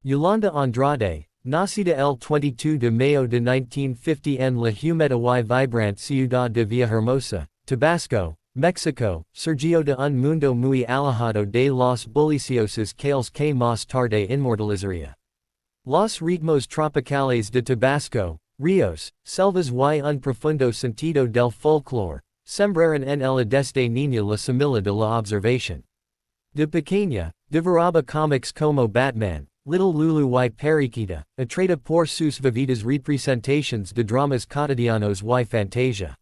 Yolanda Andrade, nacida el 22 de mayo de 1950 en la humeda y vibrante ciudad de Villahermosa, Tabasco, México, surgió de un mundo muy alejado de los bulliciosos cales que más tarde inmortalizaría. Los ritmos tropicales de Tabasco, ríos, selvas y un profundo sentido del folclore, sembraron en ella desde niña la semilla de la observación. De pequeña, devoraba cómics como Batman, Little Lulu y Periquita, atraída por sus vividas representaciones de dramas cotidianos y fantasía.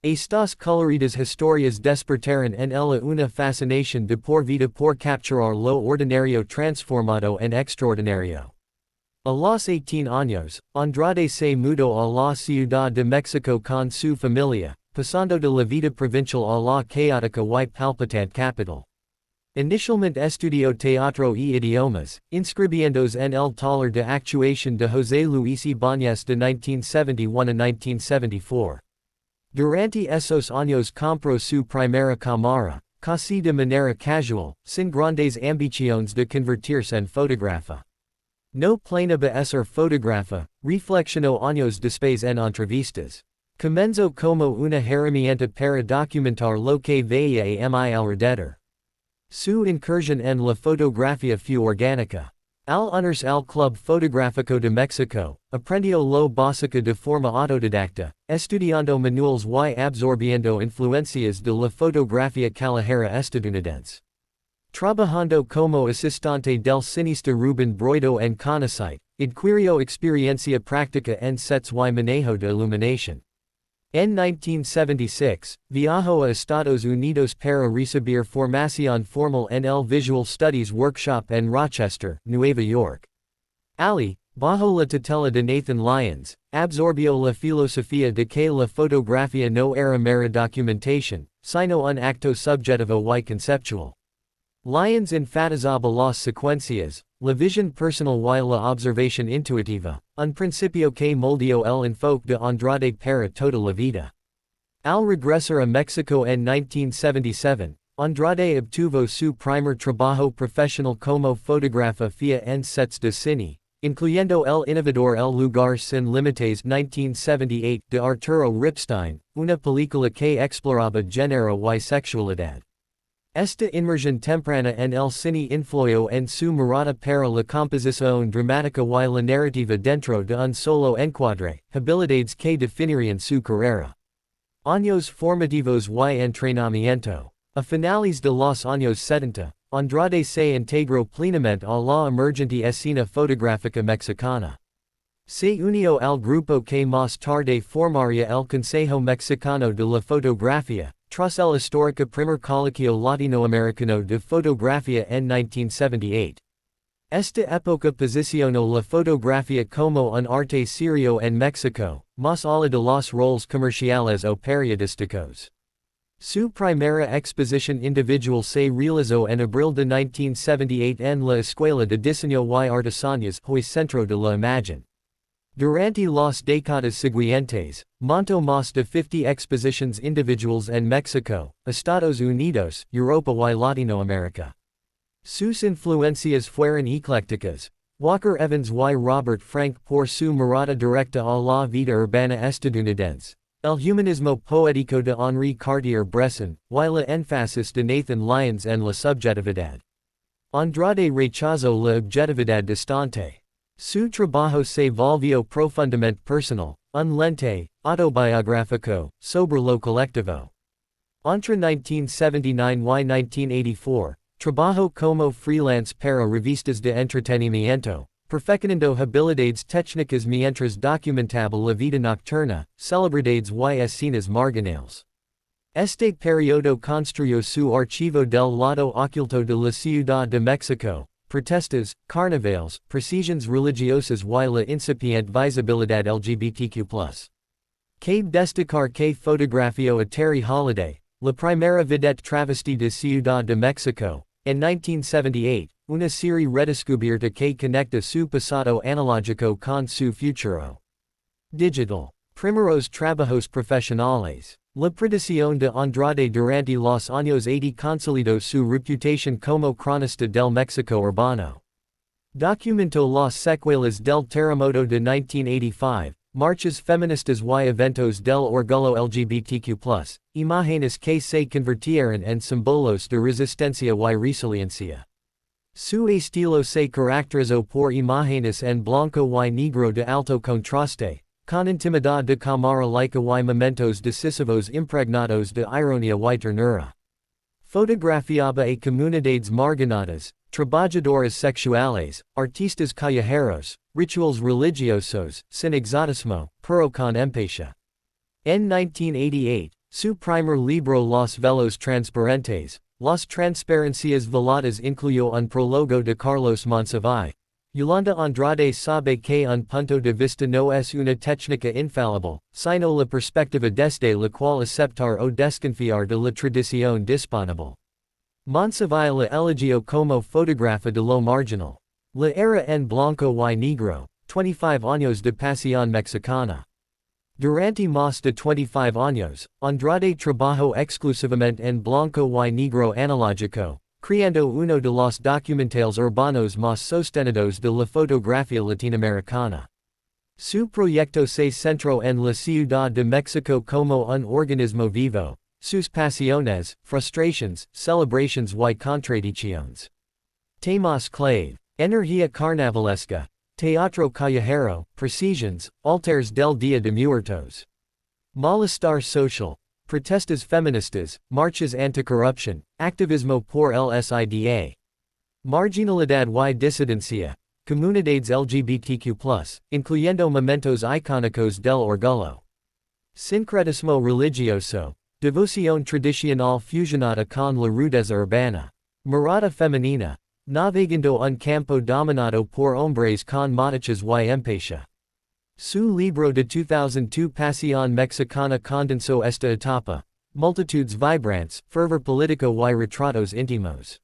Estas coloridas historias despertaron en ella una fascinación de por vida por capturar lo ordinario transformado en extraordinario. A los 18 años, Andrade se mudó a la Ciudad de México con su familia, pasando de la vida provincial a la caótica y palpitante capital. Inicialmente estudió teatro y idiomas, inscribiéndose en el taller de actuación de José Luis Ibáñez de 1971 a 1974. Durante esos años compró su primera cámara, casi de manera casual, sin grandes ambiciones de convertirse en fotógrafa. No planeaba ser fotógrafa, reflexionó años después en entrevistas. Comenzó como una herramienta para documentar lo que veía a mi alrededor. Su incursión en la fotografía fue orgánica. Al unirse al Club Fotográfico de México, aprendió lo básico de forma autodidacta, estudiando manuales y absorbiendo influencias de la fotografía callejera estadounidense. Trabajando como asistente del cinista Rubén Broido en Conocite, adquirió experiencia práctica en sets y manejo de iluminación. En 1976, viajó a Estados Unidos para recibir formación formal en el Visual Studies Workshop en Rochester, Nueva York. Allí, bajo la tutela de Nathan Lyons, absorbió la filosofía de que la fotografía no era mera documentación, sino un acto subjetivo y conceptual. Lyons enfatizaba las secuencias, la visión personal y la observación intuitiva, un principio que moldeó el enfoque de Andrade para toda la vida. Al regresar a México en 1977, Andrade obtuvo su primer trabajo profesional como fotógrafa fija en sets de cine, incluyendo el innovador El Lugar Sin Límites 1978 de Arturo Ripstein, una película que exploraba género y sexualidad. Esta inmersión temprana en el cine influyó en su mirada para la composición dramática y la narrativa dentro de un solo encuadre, habilidades que definirían su carrera. Años formativos y entrenamiento. A finales de los años 70, Andrade se integró plenamente a la emergente escena fotográfica mexicana. Se unió al grupo que más tarde formaría el Consejo Mexicano de la Fotografía, tras el histórico primer coloquio latinoamericano de fotografía en 1978. Esta época posicionó la fotografía como un arte serio en México, más allá de los roles comerciales o periodísticos. Su primera exposición individual se realizó en abril de 1978 en la Escuela de Diseño y Artesanías hoy Centro de la Imagen. Durante las décadas siguientes, montó más de 50 exposiciones individuales en México, Estados Unidos, Europa y Latinoamérica. Sus influencias fueron eclécticas. Walker Evans y Robert Frank por su mirada directa a la vida urbana estadounidense. El humanismo poético de Henri Cartier-Bresson, y la énfasis de Nathan Lyons en la subjetividad. Andrade rechazó la objetividad distante. Su trabajo se volvió profundamente personal, un lente, autobiográfico, sobre lo colectivo. Entre 1979 y 1984, trabajó como freelance para revistas de entretenimiento, perfeccionando habilidades técnicas mientras documentaba la vida nocturna, celebridades y escenas marginales. Este periodo construyó su archivo del lado oculto de la Ciudad de México, protestas, carnavales, procesiones religiosas y la incipiente visibilidad LGBTQ+. Cabe destacar que fotografió a Terry Holiday, la primera vedette travesti de Ciudad de México, en 1978, una serie redescubierta que conecta su pasado analógico con su futuro digital. Primeros trabajos profesionales. La predicción de Andrade durante los años 80 consolidó su reputación como cronista del México urbano. Documento las secuelas del terremoto de 1985, marchas feministas y eventos del orgullo LGBTQ+, imágenes que se convirtieron en símbolos de resistencia y resiliencia. Su estilo se caracterizó por imágenes en blanco y negro de alto contraste, con intimidad de cámara laica y momentos decisivos impregnados de ironía y ternura. Fotografiaba a comunidades marginadas, trabajadoras sexuales, artistas callejeros, rituals religiosos, sin exotismo, pero con empatia. En 1988, su primer libro Los velos transparentes, Las transparencias veladas incluyó un prólogo de Carlos Monsiváis. Yolanda Andrade sabe que un punto de vista no es una técnica infalible, sino la perspectiva desde la cual aceptar o desconfiar de la tradición disponible. Monsiváis la eligió como fotógrafa de lo marginal. La era en blanco y negro, 25 años de pasión mexicana. Durante más de 25 años, Andrade trabajó exclusivamente en blanco y negro analógico, creando uno de los documentales urbanos más sostenidos de la fotografía latinoamericana. Su proyecto se centró en la Ciudad de México como un organismo vivo, sus pasiones, frustrations, celebrations y contradicciones. Temas clave: energía carnavalesca, teatro callejero, precisions, altares del Día de Muertos. Malestar social, protestas feministas, marchas anticorrupción, activismo por el SIDA. Marginalidad y disidencia, comunidades LGBTQ+, incluyendo momentos icónicos del orgullo. Sincretismo religioso, devoción tradicional fusionada con la rudeza urbana. Mirada femenina, navegando un campo dominado por hombres con motiches y empatia. Su libro de 2002 Pasión Mexicana condensó esta etapa, multitudes vibrantes, fervor político y retratos íntimos.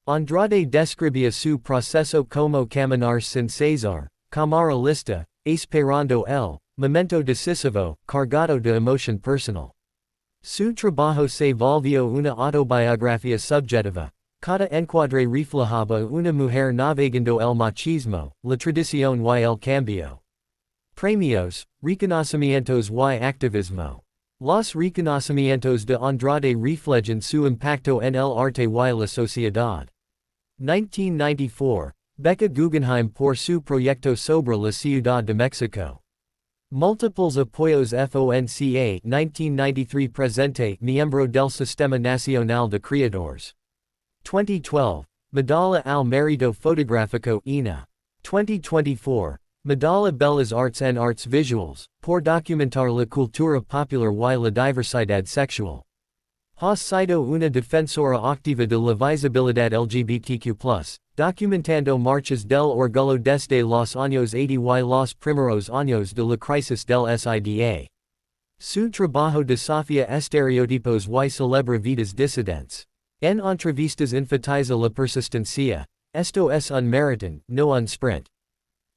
Andrade describía su proceso como caminar sin cesar, cámara lista, esperando el momento decisivo, cargado de emoción personal. Su trabajo se volvió una autobiografía subjetiva. Cada encuadre reflejaba una mujer navegando el machismo, la tradición y el cambio. Premios, reconocimientos y activismo. Los reconocimientos de Andrade reflejan su impacto en el arte y la sociedad. 1994, Beca Guggenheim por su proyecto sobre la Ciudad de México. Múltiples apoyos FONCA 1993 presente miembro del Sistema Nacional de Creadores. 2012, Medalla al Mérito Fotográfico INA. 2024, Medalla Bellas Arts and Arts Visuals, por documentar la cultura popular y la diversidad sexual. Ha sido una defensora activa de la visibilidad LGBTQ+, documentando marchas del orgullo desde los años 80 y los primeros años de la crisis del SIDA. Su trabajo desafía estereotipos y celebra vidas disidentes. En entrevistas enfatiza la persistencia, esto es un maratón, no un sprint.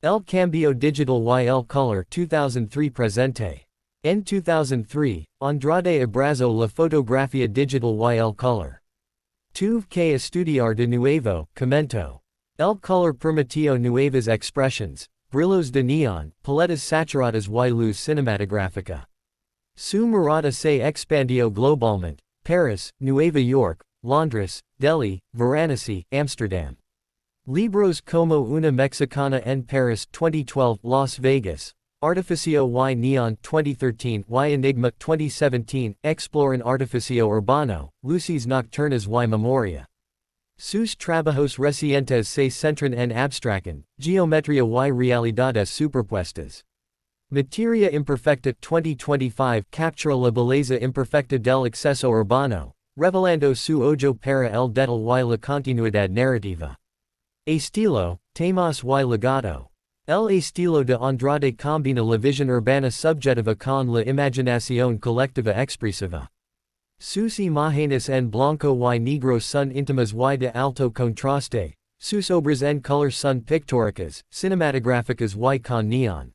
El cambio digital y el color 2003 presente. En 2003, Andrade abrazó la fotografía digital y el color. Tuve que estudiar de nuevo, comentó. El color permitió nuevas expresiones, brillos de neón, paletas saturadas y luz cinematográfica. Su mirada se expandió globalmente, Paris, Nueva York, Londres, Delhi, Varanasi, Amsterdam. Libros como Una Mexicana en Paris 2012, Las Vegas, Artificio y Neon 2013 y Enigma 2017, Exploran Artificio Urbano, Luces Nocturnas y Memoria. Sus trabajos recientes se centran en abstracción, geometría y realidades superpuestas. Materia Imperfecta 2025 captura la belleza imperfecta del exceso urbano, revelando su ojo para el detalle y la continuidad narrativa. Estilo, temas y legado. El estilo de Andrade combina la visión urbana subjetiva con la imaginación colectiva expresiva. Sus imágenes en blanco y negro son íntimas y de alto contraste, sus obras en color son pictóricas, cinematográficas y con neón.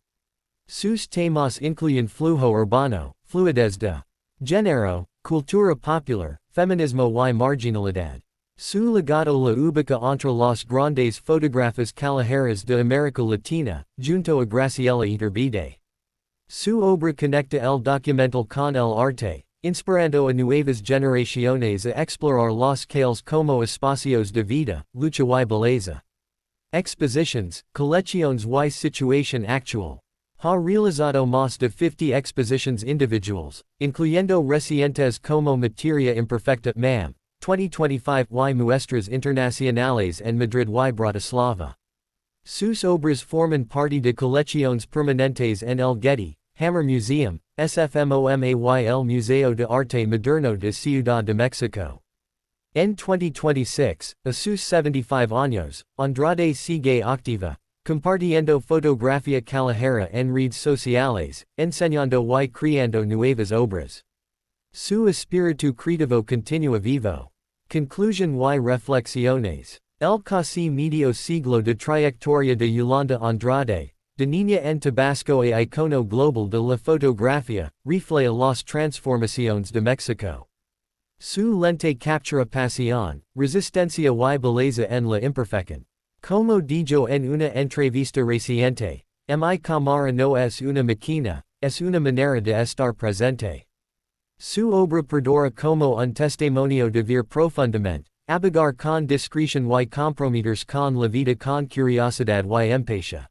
Sus temas incluyen flujo urbano, fluidez de género, cultura popular, feminismo y marginalidad. Su legado la ubica entre las grandes fotógrafas callejeras de América Latina, junto a Graciela Iturbide. Su obra conecta el documental con el arte, inspirando a nuevas generaciones a explorar los calles como espacios de vida, lucha y belleza. Expositions, colecciones y situación actual. Ha realizado más de 50 expositions individuals, incluyendo recientes como Materia Imperfecta MAM, 2025 y muestras internacionales en Madrid y Bratislava. Sus obras forman parte de colecciones permanentes en el Getty, Hammer Museum, SFMOMA y el Museo de Arte Moderno de Ciudad de México. En 2026, a sus 75 años, Andrade sigue activa, compartiendo fotografía callejera en redes sociales, enseñando y creando nuevas obras. Su espíritu creativo continúa vivo. Conclusión y reflexiones. El casi medio siglo de trayectoria de Yolanda Andrade, de niña en Tabasco e icono global de la fotografía, refleja las transformaciones de México. Su lente captura pasión, resistencia y belleza en la imperfección. Como dijo en una entrevista reciente, mi cámara no es una máquina, es una manera de estar presente. Su obra perdura como un testimonio de ver profundamente, abogar con discreción y comprometerse con la vida con curiosidad y empatia.